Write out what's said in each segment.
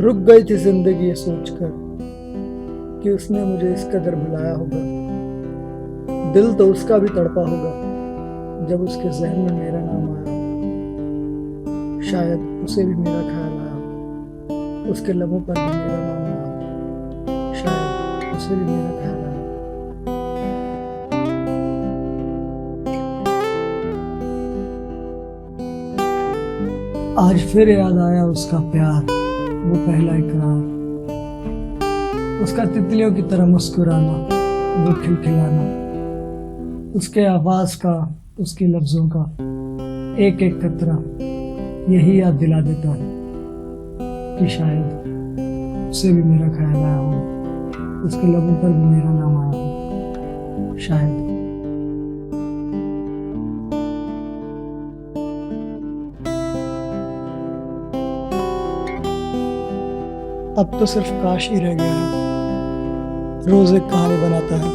रुक गई थी जिंदगी ये सोचकर कि उसने मुझे इस कदर भुलाया होगा। दिल तो उसका भी तड़पा होगा जब उसके जहन में मेरा नाम आया होगा। शायद उसे भी मेरा ख्याल आया होगा, उसके लबों पर भी मेरा नाम आया होगा। शायद उसे भी मेरा ख्याल आया। आज फिर याद आया उसका प्यार, वो पहला इकरार, उसका तितलियों की तरह मुस्कुराना, वो खिलखिलाना, उसके आवाज का, उसके लफ्जों का एक एक कतरा यही याद दिला देता है कि शायद उसे भी मेरा ख्याल आया होगा, उसके लबों पर भी मेरा नाम आया होगा। शायद अब तो सिर्फ काश ही रह गया है। रोज एक कहानी बनाता है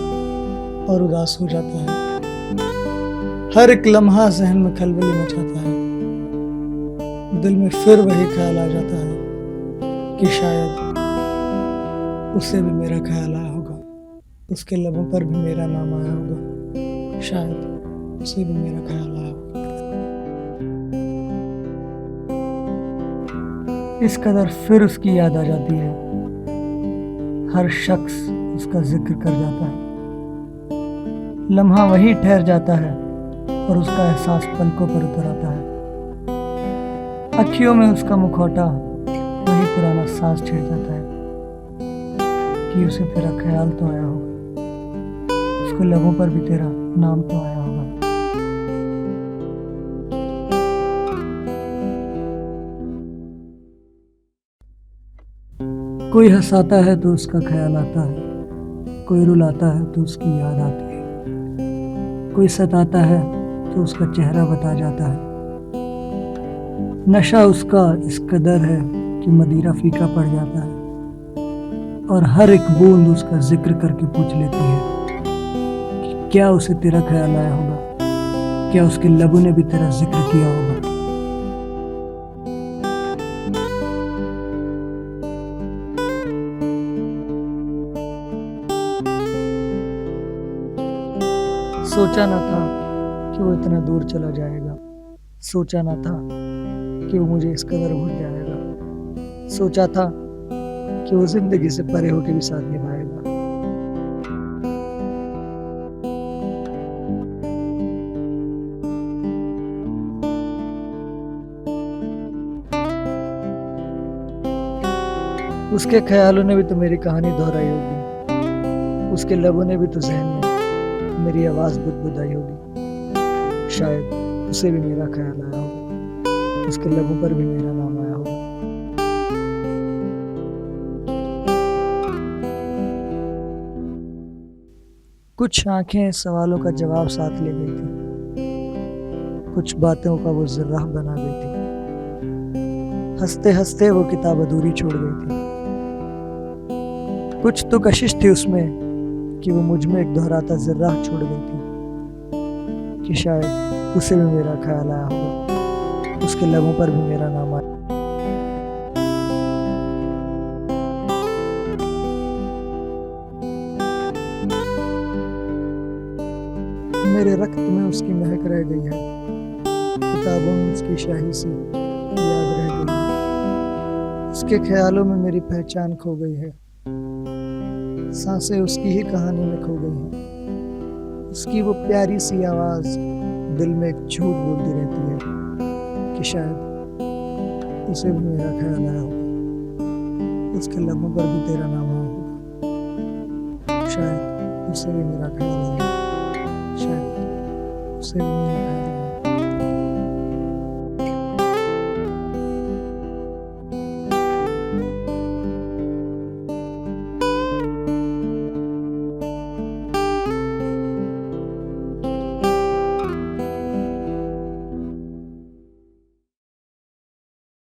और उदास हो जाता है। हर एक लम्हा जहन में खलबली मचाता है। दिल में फिर वही ख्याल आ जाता है कि शायद उसे भी मेरा ख्याल आया होगा, उसके लबों पर भी मेरा नाम आया होगा। शायद उसे भी मेरा ख्याल आया होगा। इस कदर फिर उसकी याद आ जाती है। हर शख्स उसका जिक्र कर जाता है। लम्हा वही ठहर जाता है और उसका एहसास पलकों पर उतर आता है। अखियों में उसका मुखौटा वही पुराना सांस छेड़ जाता है कि उसे तेरा ख्याल तो आया होगा, उसके लबों पर भी तेरा नाम तो आया होगा। कोई हंसाता है तो उसका ख्याल आता है, कोई रुलाता है तो उसकी याद आती है, कोई सताता है तो उसका चेहरा बता जाता है। नशा उसका इस कदर है कि मदिरा फीका पड़ जाता है और हर एक बूंद उसका जिक्र करके पूछ लेती है कि क्या उसे तेरा ख्याल आया होगा, क्या उसके लबों ने भी तेरा जिक्र किया होगा। सोचा ना था कि वो इतना दूर चला जाएगा, सोचा ना था कि वो मुझे इस कदर भूल जाएगा, सोचा था कि वो जिंदगी से परे होके भी साथ निभाएगा। उसके ख्यालों ने भी तो मेरी कहानी दोहराई होगी, उसके लबों ने भी तो जहन में मेरी आवाज बुदबुदाई होगी। शायद उसे भी मेरा ख्याल आया होगा, उसके लबों पर भी मेरा नाम आया होगा। कुछ आंखें सवालों का जवाब साथ ले गई थी, कुछ बातों का वो जर्राह बना गई थी। हंसते हंसते वो किताब अधूरी छोड़ गई थी। कुछ तो कशिश थी उसमें कि वो मुझ में एक दोहराता जर्राह छोड़ गई थी कि शायद उसे भी मेरा ख्याल आया होगा, उसके लबों पर भी मेरा नाम आया। मेरे रक्त में उसकी महक रह गई है, किताबों में उसकी शाही सी याद रह गई है। उसके ख्यालों में मेरी पहचान खो गई है, सांसें उसकी ही कहानी में खो गई हैं। उसकी वो प्यारी सी आवाज दिल में एक झूठ बोलती रहती है कि शायद उसे भी मेरा ख्याल आया होगा, उसके लबों पर भी तेरा नाम आया होगा। शायद उसे भी मेरा ख्याल आया, शायद उसे भी मेरा